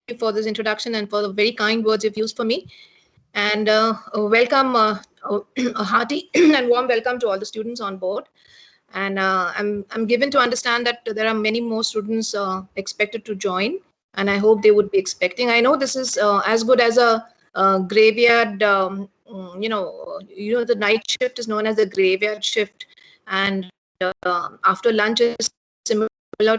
you for this introduction and for the very kind words you've used for me. And welcome, a hearty and warm welcome to all the students on board. And I'm given to understand that there are many more students expected to join, and I hope they would be expecting. I know this is as good as a graveyard. The night shift is known as the graveyard shift, and after lunch is similar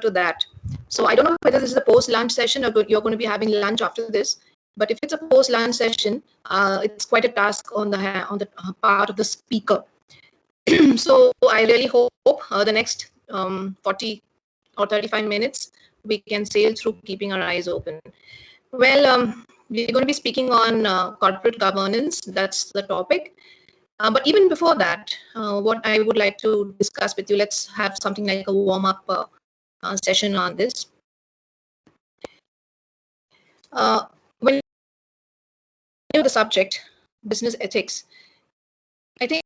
to that. So I don't know whether this is a post-lunch session or you're going to be having lunch after this. But if it's a post-lunch session, it's quite a task on the part of the speaker. So I really hope the next 40 or 35 minutes we can sail through keeping our eyes open. Well, we're going to be speaking on corporate governance. That's the topic. But even before that, what I would like to discuss with you, let's have something like a warm-up session on this. When you know the subject, business ethics, I think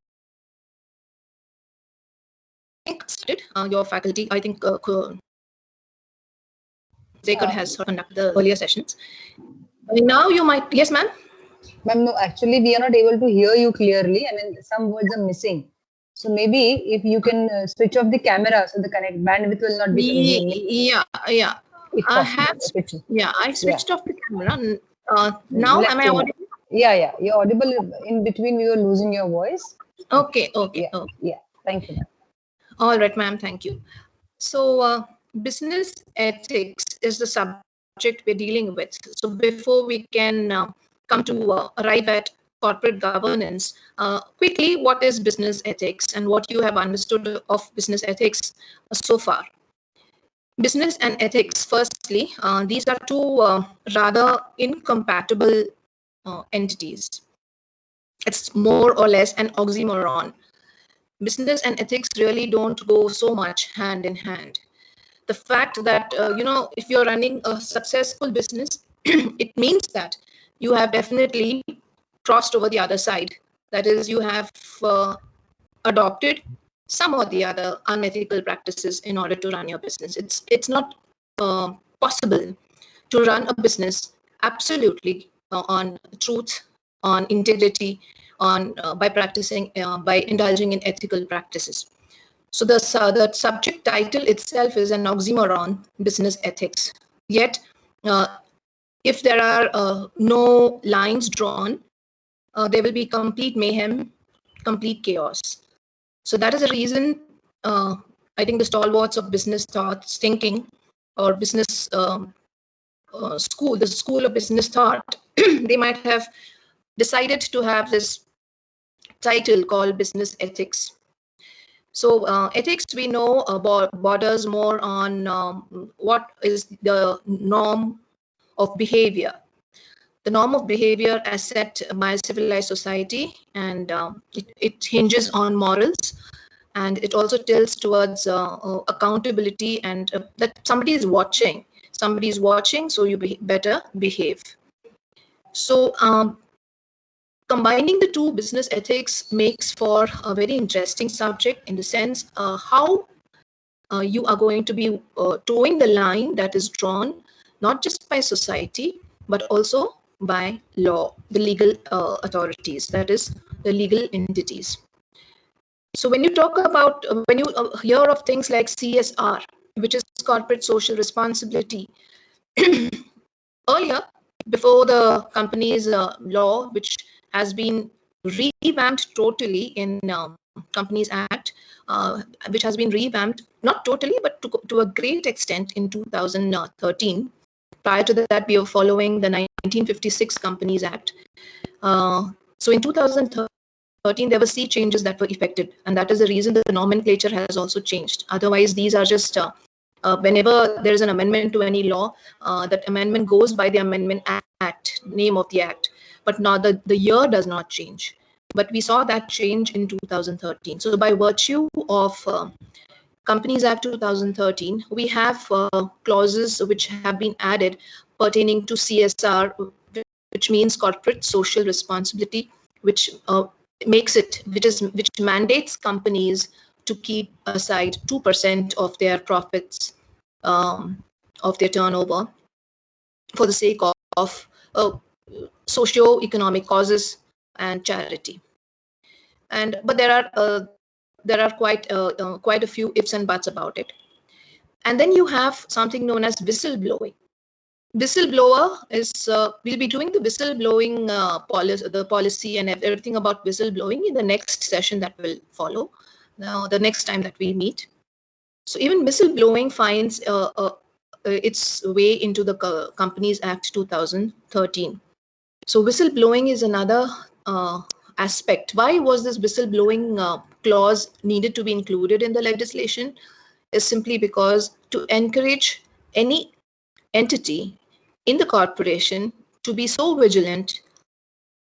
your faculty, I think Zekar has conducted the earlier sessions. Now you might, yes, ma'am? Ma'am, no, actually, we are not able to hear you clearly. I mean, some words are missing. So maybe if you can switch off the camera so the connect bandwidth will not be Yeah. if I possible. have, I switched off the camera. Now, Left am I channel. audible? Yeah. You're audible. In between, we were losing your voice. Okay. Yeah. Thank you, ma'am. All right, ma'am. Thank you. So, business ethics is the subject we're dealing with. So, before we can come to arrive at corporate governance, quickly, what is business ethics and what you have understood of business ethics so far? Business and ethics, firstly, these are two rather incompatible entities. It's more or less an oxymoron. Business and ethics really don't go so much hand in hand. The fact that if you're running a successful business, it means that you have definitely crossed over the other side. That is, you have adopted some or the other unethical practices in order to run your business. It's not possible to run a business absolutely on truth, on integrity, on by practicing by indulging in ethical practices. So the subject title itself is an oxymoron, business ethics. Yet, if there are no lines drawn, there will be complete mayhem, complete chaos. So that is the reason I think the stalwarts of business thoughts thinking or business school, the school of business thought, they might have decided to have this title called business ethics. So ethics, we know, borders more on what is the norm of behavior. The norm of behavior as set by a civilized society, and it hinges on morals, and it also tilts towards accountability and that somebody is watching. Somebody is watching, so you better behave. So combining the two, business ethics makes for a very interesting subject in the sense how you are going to be towing the line that is drawn not just by society but also by law, the legal authorities, that is the legal entities. So when you talk about when you hear of things like CSR, which is corporate social responsibility, earlier, before the company's law, which has been revamped totally in Companies Act, which has been revamped, not totally, but to a great extent in 2013. Prior to that, we were following the 1956 Companies Act. So in 2013, there were sea changes that were effected, and that is the reason the nomenclature has also changed. Otherwise, these are just whenever there is an amendment to any law, that amendment goes by the Amendment Act, name of the act, but now the year does not change. But we saw that change in 2013. So by virtue of Companies Act 2013, we have clauses which have been added pertaining to CSR, which means corporate social responsibility, which which mandates companies to keep aside 2% of their profits, of their turnover, for the sake of socio-economic causes and charity. But there are quite a few ifs and buts about it. And then you have something known as whistleblowing. Whistleblower is we'll be doing the whistleblowing policy and everything about whistleblowing in the next session that will follow. Now, the next time that we meet. So even whistleblowing finds its way into the Companies Act 2013. So whistleblowing is another aspect. Why was this whistleblowing clause needed to be included in the legislation? Is simply because to encourage any entity in the corporation to be so vigilant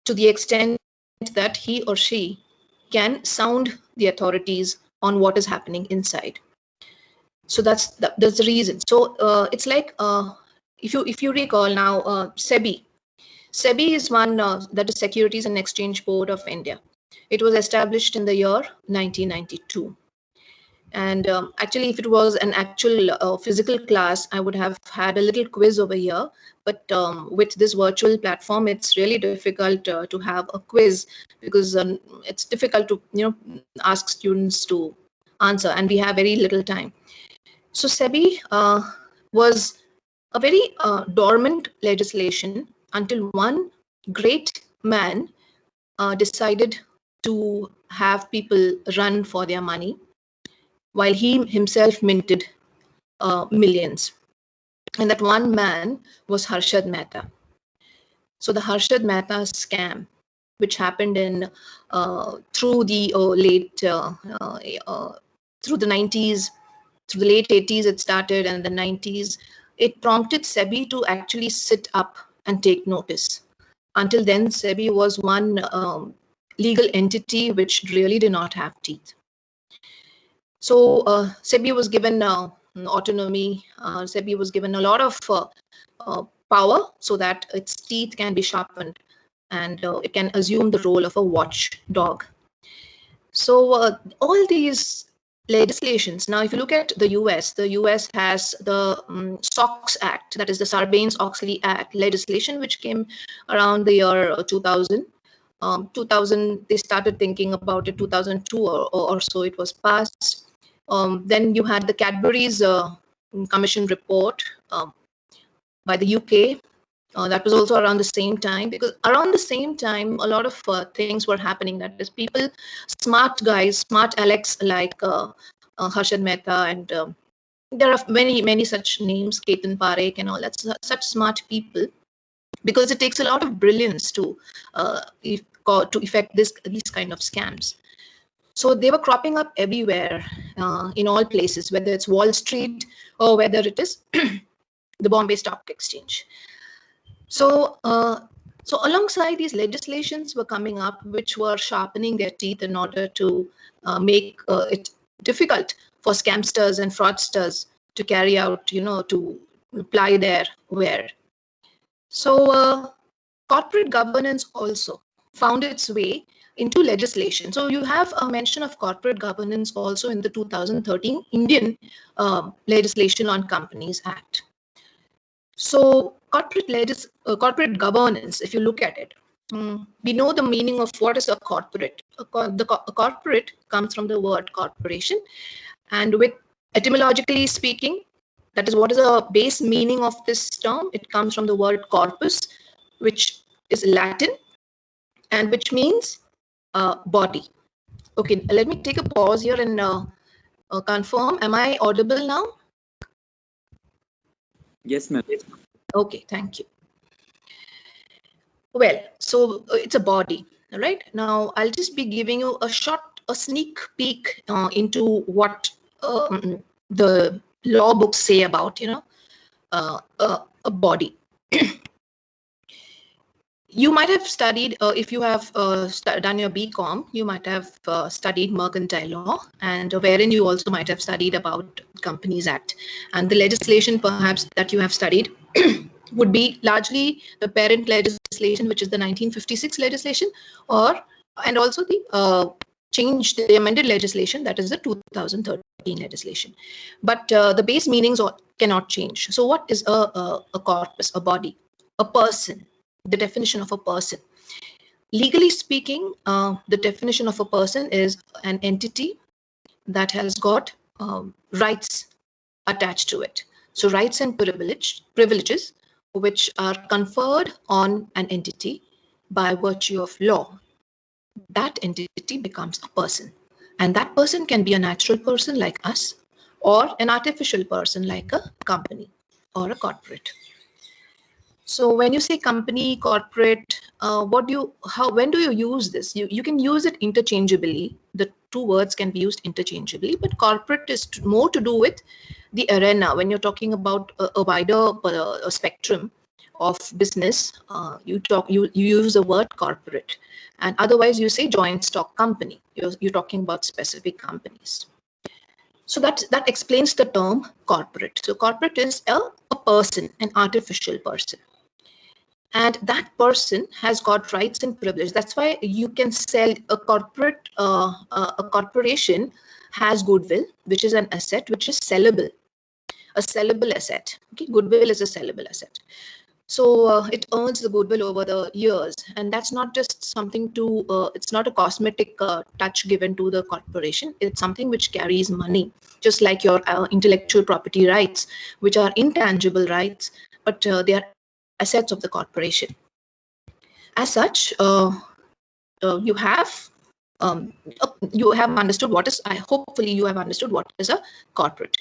to the extent that he or she can sound the authorities on what is happening inside. So that's the reason. So it's like if you recall now, SEBI is one that is Securities and Exchange Board of India. It was established in the year 1992. And actually, if it was an actual physical class, I would have had a little quiz over here. But with this virtual platform, it's really difficult to have a quiz because it's difficult to ask students to answer, and we have very little time. So SEBI was a very dormant legislation until one great man decided to have people run for their money, while he himself minted millions. And that one man was Harshad Mehta. So the Harshad Mehta scam, which happened in through the through the 90s, through the late 80s it started, and the 90s, it prompted SEBI to actually sit up and take notice. Until then, SEBI was one legal entity which really did not have teeth. So SEBI was given autonomy. SEBI was given a lot of power so that its teeth can be sharpened and it can assume the role of a watchdog. So all these legislations. Now, if you look at the US has the SOX Act, that is the Sarbanes-Oxley Act legislation, which came around the year 2000. 2000, they started thinking about it. 2002 or so, it was passed. Then you had the Cadbury's Commission report by the UK. That was also around the same time, because around the same time, a lot of things were happening. That is, people, smart guys, smart Alex like Harshad Mehta, and there are many such names, Ketan Parekh and all that, such smart people, because it takes a lot of brilliance to effect these kind of scams. So they were cropping up everywhere, in all places, whether it's Wall Street or whether it is the Bombay Stock Exchange. So alongside these legislations were coming up, which were sharpening their teeth in order to make it difficult for scamsters and fraudsters to carry out, to ply their ware. So corporate governance also found its way into legislation. So you have a mention of corporate governance also in the 2013 Indian legislation on Companies Act. So corporate governance, if you look at it, we know the meaning of what is a corporate. A corporate comes from the word corporation, and with etymologically speaking, that is what is the base meaning of this term. It comes from the word corpus, which is Latin, and which means body. Okay, let me take a pause here and confirm. Am I audible now? Yes, ma'am. Okay, thank you. Well, so it's a body, right? Now, I'll just be giving you a sneak peek into what the law books say about, a body. You might have studied, if you have done your BCom, you might have studied mercantile law, and wherein you also might have studied about Companies Act. And the legislation perhaps that you have studied would be largely the parent legislation, which is the 1956 legislation, and also the changed the amended legislation, that is the 2013 legislation. But the base meanings cannot change. So what is a corpus, a body, a person, the definition of a person? Legally speaking, the definition of a person is an entity that has got rights attached to it. So rights and privileges which are conferred on an entity by virtue of law. That entity becomes a person. And that person can be a natural person like us, or an artificial person like a company or a corporate. So when you say company, corporate, when do you use this? You can use it interchangeably. The two words can be used interchangeably, but corporate is more to do with the arena. When you're talking about a wider spectrum of business, you use the word corporate, and otherwise you say joint stock company. You're talking about specific companies. So that explains the term corporate. So corporate is a person, an artificial person. And that person has got rights and privileges. That's why you can sell a corporation has goodwill, which is an asset which is sellable, a sellable asset. Okay, goodwill is a sellable asset. So it earns the goodwill over the years, and that's not just something to. It's not a cosmetic touch given to the corporation. It's something which carries money, just like your intellectual property rights, which are intangible rights, but they are assets of the corporation. As such, you have understood what is. Hopefully, you have understood what is a corporate.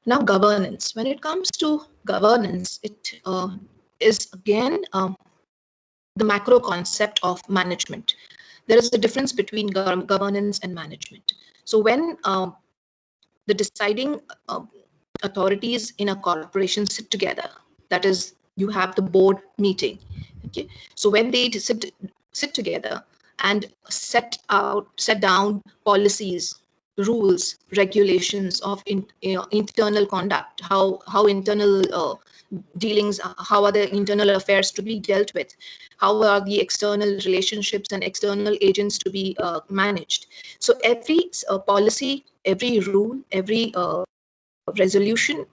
Now, governance. When it comes to governance, it is again the macro concept of management. There is a difference between governance and management. So when the deciding authorities in a corporation sit together, that is, you have the board meeting. Okay, so when they sit together and set down policies, rules, regulations of internal conduct, how internal dealings, how are the internal affairs to be dealt with, how are the external relationships and external agents to be managed. So every policy, every rule, every resolution,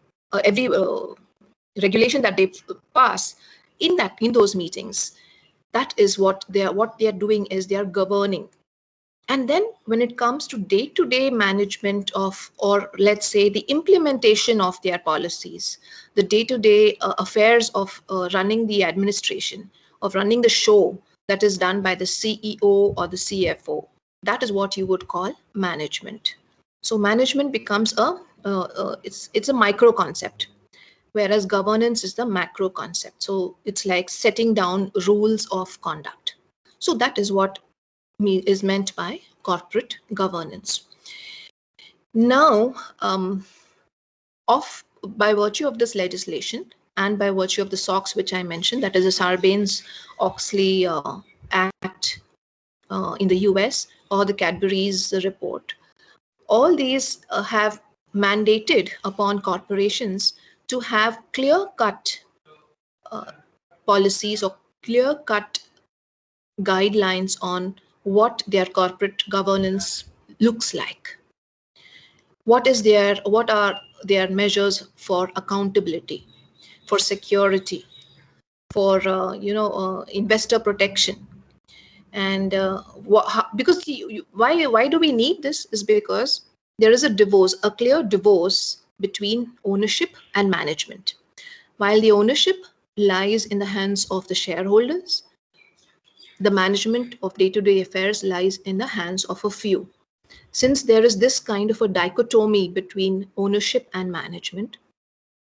every regulation that they pass in those meetings, that is what they are doing, is they are governing. And then when it comes to day-to-day management of, or let's say the implementation of their policies, the day-to-day affairs of running the administration, of running the show, that is done by the CEO or the CFO, that is what you would call management. So management becomes it's a micro concept, whereas governance is the macro concept. So it's like setting down rules of conduct. So that is what is meant by corporate governance. Now, by virtue of this legislation and by virtue of the SOX, which I mentioned, that is the Sarbanes-Oxley Act in the US, or the Cadbury's report, all these have mandated upon corporations to have clear-cut policies or clear-cut guidelines on what their corporate governance looks like. What are their measures for accountability, for security, for investor protection? And because why do we need this is because there is a clear divorce between ownership and management. While the ownership lies in the hands of the shareholders, the management of day-to-day affairs lies in the hands of a few. Since there is this kind of a dichotomy between ownership and management,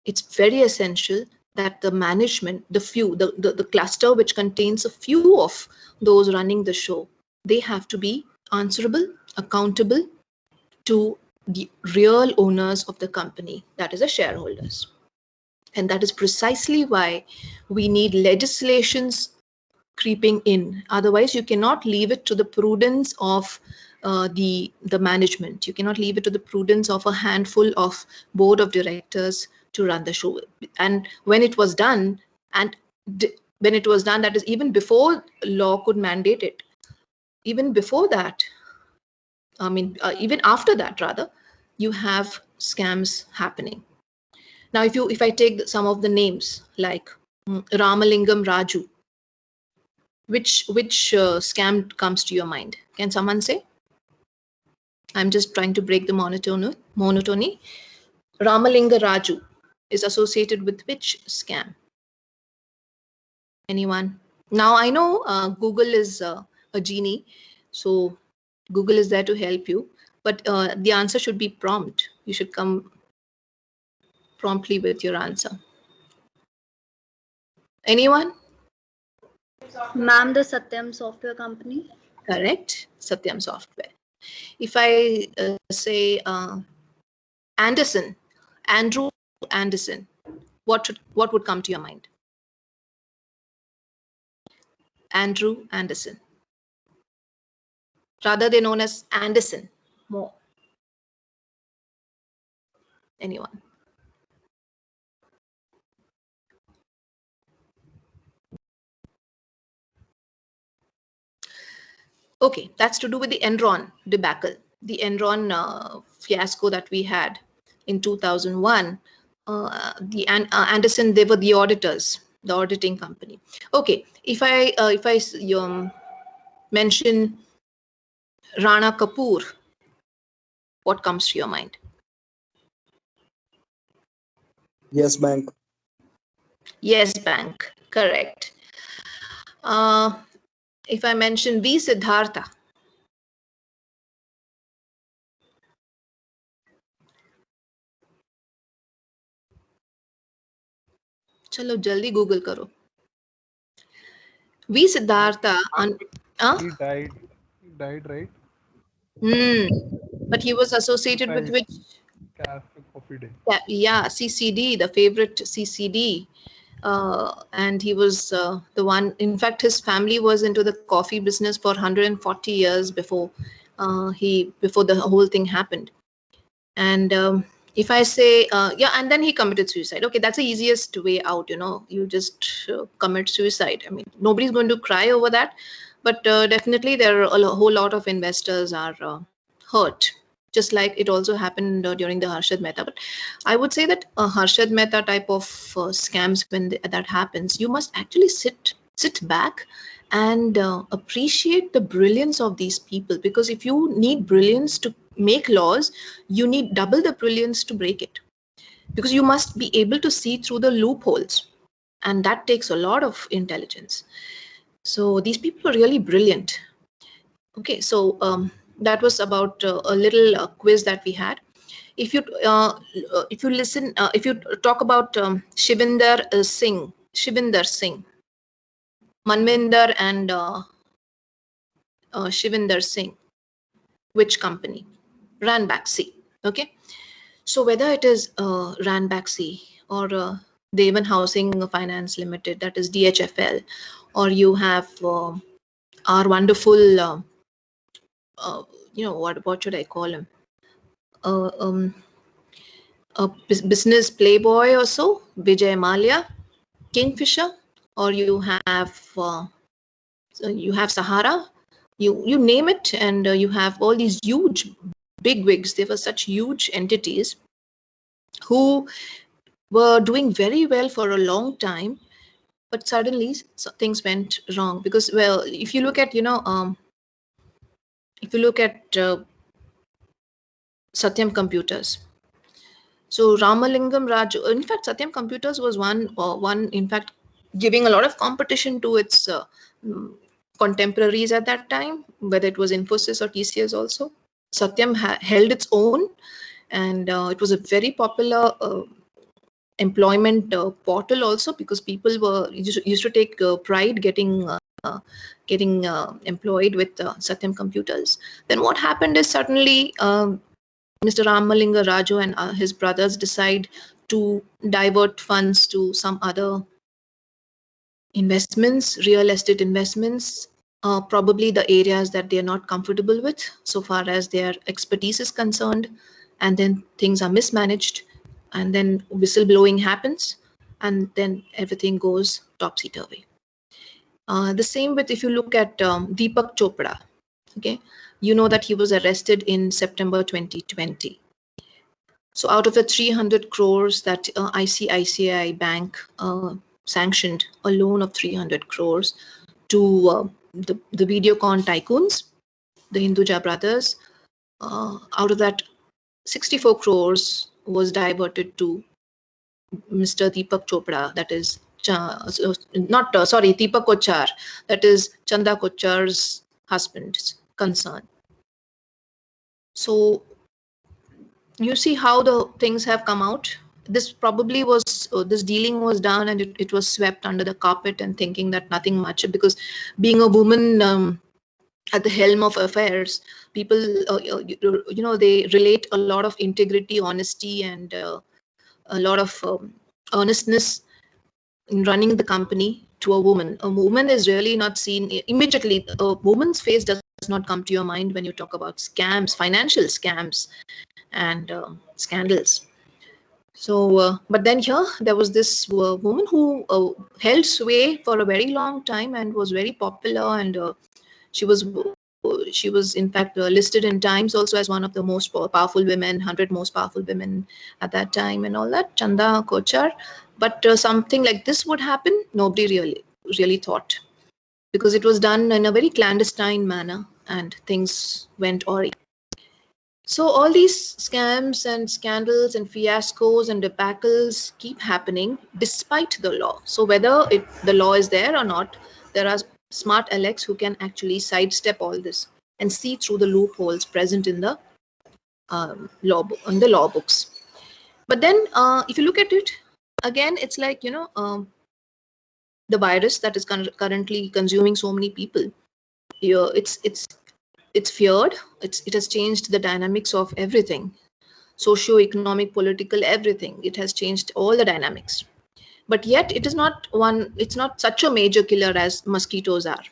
it's very essential that the management, the few, the cluster which contains a few of those running the show, they have to be answerable, accountable to the real owners of the company, that is the shareholders. And that is precisely why we need legislations creeping in. Otherwise, you cannot leave it to the prudence of the management. You cannot leave it to the prudence of a handful of board of directors to run the show. And when it was done, that is even before law could mandate it, even before that, I mean, even after that, rather, you have scams happening. Now, if I take some of the names like Ramalingam Raju, which scam comes to your mind? Can someone say? I'm just trying to break the monotony. Ramalinga Raju is associated with which scam? Anyone? Now I know Google is a genie, so Google is there to help you, but the answer should be prompt. You should come promptly with your answer. Anyone? Ma'am, the Satyam Software Company. Correct. Satyam Software. If I say Anderson, Andrew Anderson, what would come to your mind? Andrew Anderson. Rather, they're known as Anderson more. Anyone? Okay, that's to do with the Enron debacle, the Enron fiasco that we had in 2001. Anderson, they were the auditors, the auditing company. Okay, if I mention Rana Kapoor, what comes to your mind? Yes Bank. Yes Bank, correct. If I mention V Siddhartha, चलो जल्दी Google करो. V Siddhartha. He died, right? But he was associated with which? Cafe Coffee Day. Yeah, CCD, the favorite CCD. And he was the one, in fact, his family was into the coffee business for 140 years before the whole thing happened. And if I say, and then he committed suicide. Okay, that's the easiest way out, you just commit suicide. I mean, nobody's going to cry over that, but definitely there are a whole lot of investors are hurt, just like it also happened during the Harshad Mehta. But I would say that Harshad Mehta type of scams, when that happens, you must actually sit back and appreciate the brilliance of these people, because if you need brilliance to make laws, you need double the brilliance to break it, because you must be able to see through the loopholes, and that takes a lot of intelligence. So these people are really brilliant. Okay, so that was about a little quiz that we had. If you listen, if you talk about Shivinder Singh, Manvinder and Shivinder Singh, which company? Ranbaxy. Okay, so whether it is Ranbaxy or Devan Housing Finance Limited, that is DHFL, or you have our wonderful what should I call him? A business playboy or so, Vijay Mallya, Kingfisher, or you have Sahara, you name it, and you have all these huge bigwigs. They were such huge entities who were doing very well for a long time, but suddenly things went wrong. Because, well, if you look at Satyam Computers. So Ramalingam Raju, in fact, Satyam Computers was one, in fact, giving a lot of competition to its contemporaries at that time, whether it was Infosys or TCS also. Satyam held its own, and it was a very popular employment portal also, because people were used to take pride getting employed with Satyam Computers. Then what happened is suddenly Mr. Ramalinga Raju and his brothers decide to divert funds to some other investments, real estate investments, probably the areas that they are not comfortable with so far as their expertise is concerned. And then things are mismanaged, and then whistleblowing happens, and then everything goes topsy-turvy. The same with, if you look at Deepak Chopra. Okay, You know that he was arrested in September 2020. So out of the 300 crores that ICICI Bank sanctioned, a loan of 300 crores to the Videocon tycoons, the Hinduja brothers, out of that 64 crores was diverted to Mr. Deepak Chopra, that is Deepak Kochar, that is Chanda Kochar's husband's concern. So you see how the things have come out. This probably was, this dealing was done and it was swept under the carpet and thinking that nothing much, because being a woman at the helm of affairs, people, they relate a lot of integrity, honesty, and a lot of earnestness in running the company to a woman. A woman is really not seen immediately. A woman's face does not come to your mind when you talk about scams, financial scams, and scandals. So, but then here there was this woman who held sway for a very long time and was very popular, and she was in fact listed in Times also as one of the most powerful women, 100 most powerful women at that time and all that, Chanda Kochar. But something like this would happen, nobody really thought, because it was done in a very clandestine manner and things went awry. So all these scams and scandals and fiascos and debacles keep happening despite the law. So whether the law is there or not, there are smart Alex who can actually sidestep all this and see through the loopholes present in the law books. But then if you look at it again, it's like, the virus that is currently consuming so many people. It's feared. It has changed the dynamics of everything, socio-economic, political, everything. It has changed all the dynamics. But yet it's not such a major killer as mosquitoes are,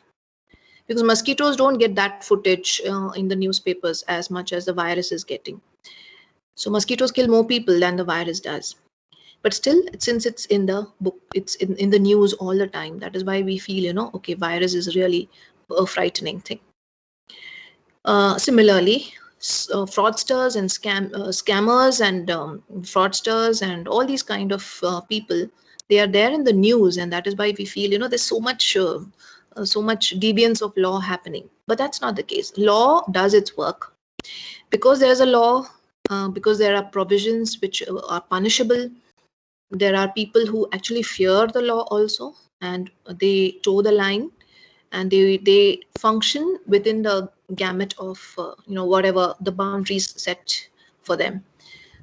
because mosquitoes don't get that footage in the newspapers as much as the virus is getting. So mosquitoes kill more people than the virus does. But still, since it's in the book, it's in the news all the time. That is why we feel, okay, virus is really a frightening thing. Similarly, fraudsters and scammers and fraudsters and all these kind of people, they are there in the news, and that is why we feel, there's so much deviance of law happening. But that's not the case. Law does its work. Because there's a law, because there are provisions which are punishable, there are people who actually fear the law also, and they toe the line, and they function within the gamut of whatever the boundaries set for them.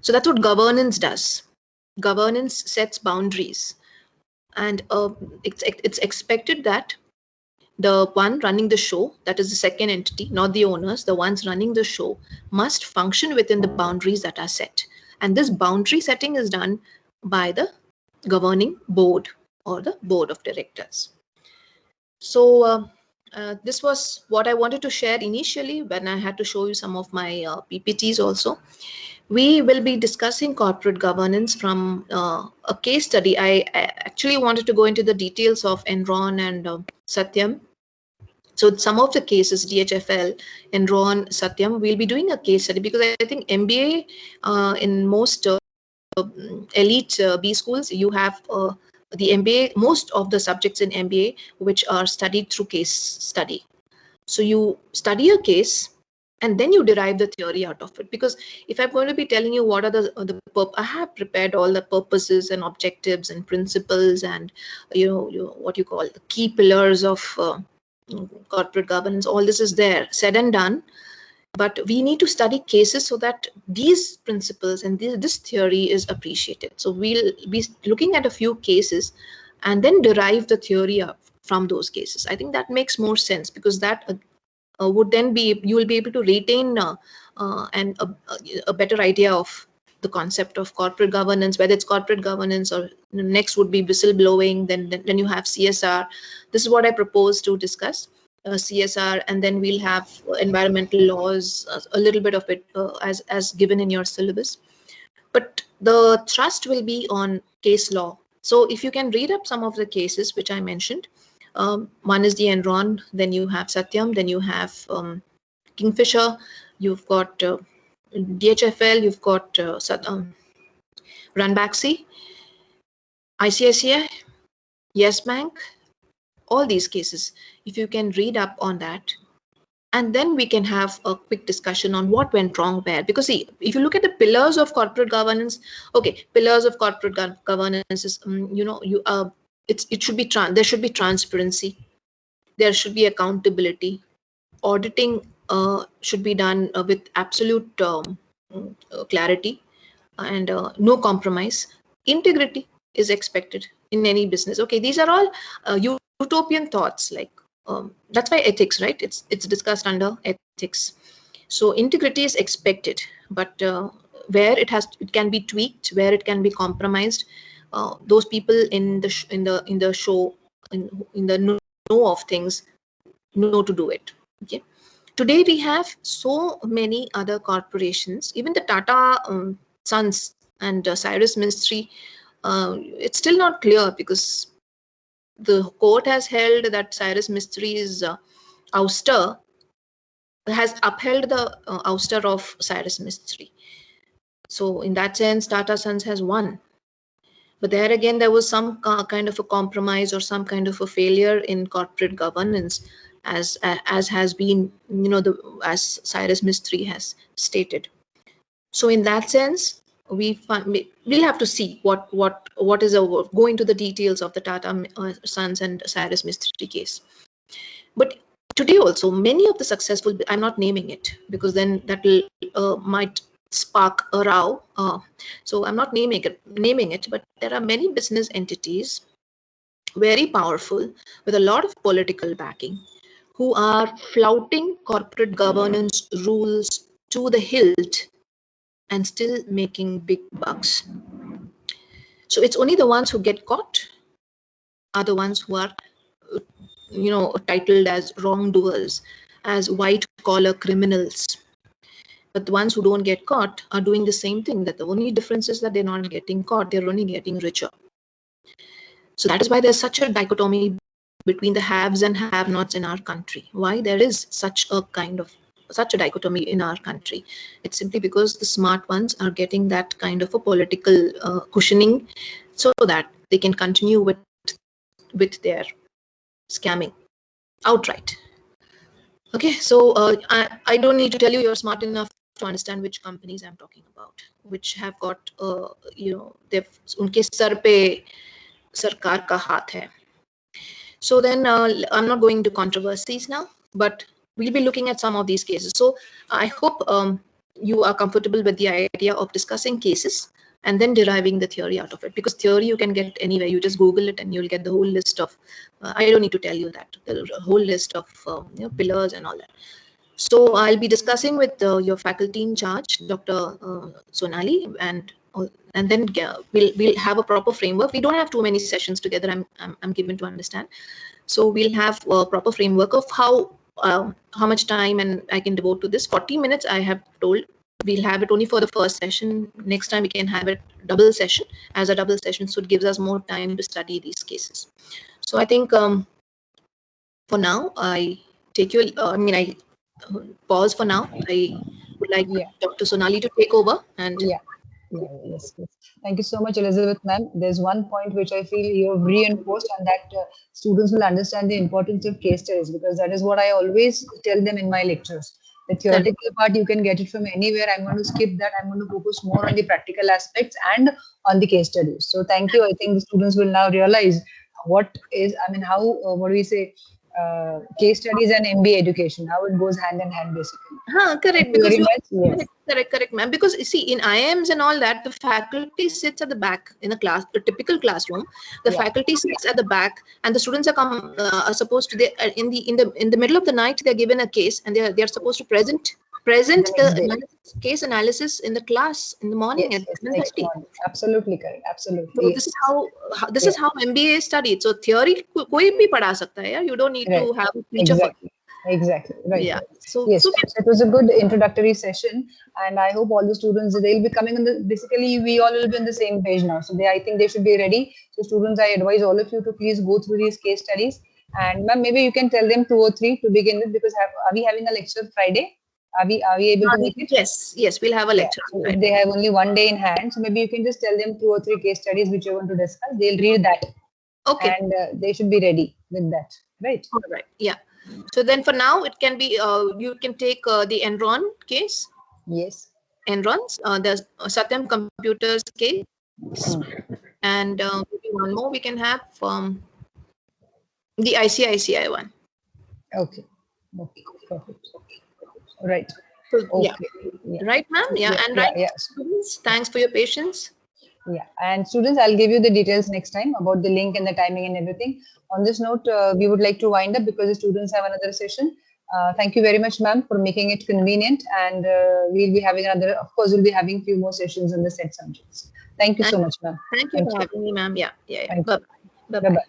So that's what governance does. Governance sets boundaries, and it's expected that the one running the show, that is the second entity, not the owners, the ones running the show, must function within the boundaries that are set. And this boundary setting is done by the governing board or the board of directors. So this was what I wanted to share initially when I had to show you some of my PPTs also. We will be discussing corporate governance from a case study. I actually wanted to go into the details of Enron and Satyam. So some of the cases, DHFL, Enron, Satyam, we'll be doing a case study, because I think MBA in most elite B schools, you have the MBA, most of the subjects in MBA which are studied through case study. So you study a case and then you derive the theory out of it. Because if I'm going to be telling you what are I have prepared all the purposes and objectives and principles and what you call the key pillars of corporate governance. All this is there, said and done. But we need to study cases so that these principles and this theory is appreciated. So we'll be looking at a few cases and then derive the theory from those cases. I think that makes more sense, because that would then be, you will be able to retain a better idea of the concept of corporate governance, whether it's corporate governance or next would be whistleblowing, then you have CSR. This is what I propose to discuss. CSR, and then we'll have environmental laws, a little bit of it as given in your syllabus. But the thrust will be on case law. So if you can read up some of the cases which I mentioned, one is the Enron, then you have Satyam, then you have Kingfisher, you've got DHFL, you've got Ranbaxy, ICICI, Yes Bank, all these cases. If you can read up on that, and then we can have a quick discussion on what went wrong where. Because see, if you look at the pillars of corporate governance, okay, pillars of corporate governance is, it should be there should be transparency, there should be accountability, auditing should be done with absolute clarity, and no compromise. Integrity is expected in any business. Okay, these are all utopian thoughts. Like that's why ethics, right? It's discussed under ethics. So integrity is expected, but where it can be tweaked, where it can be compromised, those people in the show, in the know of things, know to do it. Okay. Today we have so many other corporations, even the Tata Sons and Cyrus Mistry. It's still not clear because the court has held that Cyrus Mistry's ouster has upheld the ouster of Cyrus Mistry. So in that sense, Tata Sons has won. But there again, there was some kind of a compromise or some kind of a failure in corporate governance, as has been, as Cyrus Mistry has stated. So in that sense, we'll have to see what is going to the details of the Tata Sons and Cyrus Mistry case. But today also, many of the successful, I'm not naming it because then that will might spark a row. So I'm not naming it, but there are many business entities, very powerful, with a lot of political backing, who are flouting corporate governance rules to the hilt and still making big bucks. So it's only the ones who get caught are the ones who are, titled as wrongdoers, as white collar criminals. But the ones who don't get caught are doing the same thing. That the only difference is that they're not getting caught, they're only getting richer. So that is why there's such a dichotomy between the haves and have-nots in our country. Why there is such a dichotomy in our country? It's simply because the smart ones are getting that kind of a political cushioning, so that they can continue with their scamming outright. Okay, so I don't need to tell you, you're smart enough to understand which companies I'm talking about, which have got they've unke sar pe sarkar ka haath hai. So then I'm not going to controversies now, but we'll be looking at some of these cases. So I hope you are comfortable with the idea of discussing cases and then deriving the theory out of it, because theory you can get anywhere. You just Google it and you'll get the whole list of, I don't need to tell you that, the whole list of pillars and all that. So I'll be discussing with your faculty in charge, Dr. Sonali, and then we'll have a proper framework. We don't have too many sessions together, I'm given to understand. So we'll have a proper framework of how much time and I can devote to this. 40 minutes I have told. We'll have it only for the first session. Next time we can have it double session, as a double session, so it gives us more time to study these cases. So I think for now I take you. I pause for now. I would like Dr. Sonali to take over. And yes. Thank you so much, Elizabeth ma'am. There's one point which I feel you have reinforced, and that students will understand the importance of case studies, because that is what I always tell them in my lectures. The theoretical part, you can get it from anywhere. I'm going to skip that. I'm going to focus more on the practical aspects and on the case studies. So thank you. I think the students will now realize what is, what do we say, case studies and MBA education, how it goes hand in hand, basically. Correct. Because correct, ma'am. Because you see, in IIMs and all that, the faculty sits at the back in a class, a typical classroom. The faculty sits at the back, and the students are supposed to, in the middle of the night, they're given a case, and they are supposed to present the case analysis in the class in the morning at 7:30. Absolutely correct. Absolutely. So this is how MBA is studied. So theory koi bhi padha sakta hai. You don't need to have a teacher. Exactly. Right. Yeah. So it was a good introductory session, and I hope all the students, they'll be coming basically we all will be on the same page now. So I think they should be ready. So students, I advise all of you to please go through these case studies. And ma'am, maybe you can tell them 2 or 3 to begin with, because are we having a lecture Friday? Are we able to make it? Yes, we'll have a lecture. So if they have only 1 day in hand, so maybe you can just tell them 2 or 3 case studies which you want to discuss. They'll read that. Okay. And they should be ready with that, right? All right. Yeah. So then for now, it can be, you can take the Enron case. Yes. Enron's, the Satyam Computers case. And maybe one more we can have from the ICICI one. Okay. Okay. Perfect. Right. So, Okay. Yeah. Right, ma'am? Yeah. And right, students, thanks for your patience. Yeah, and students, I'll give you the details next time about the link and the timing and everything. On this note, we would like to wind up because the students have another session. Thank you very much, ma'am, for making it convenient. And we'll be having another, of course, we'll be having few more sessions on the set subjects. Thank you so much, ma'am. Thank you for having me, ma'am. Yeah. Bye-bye. Bye-bye.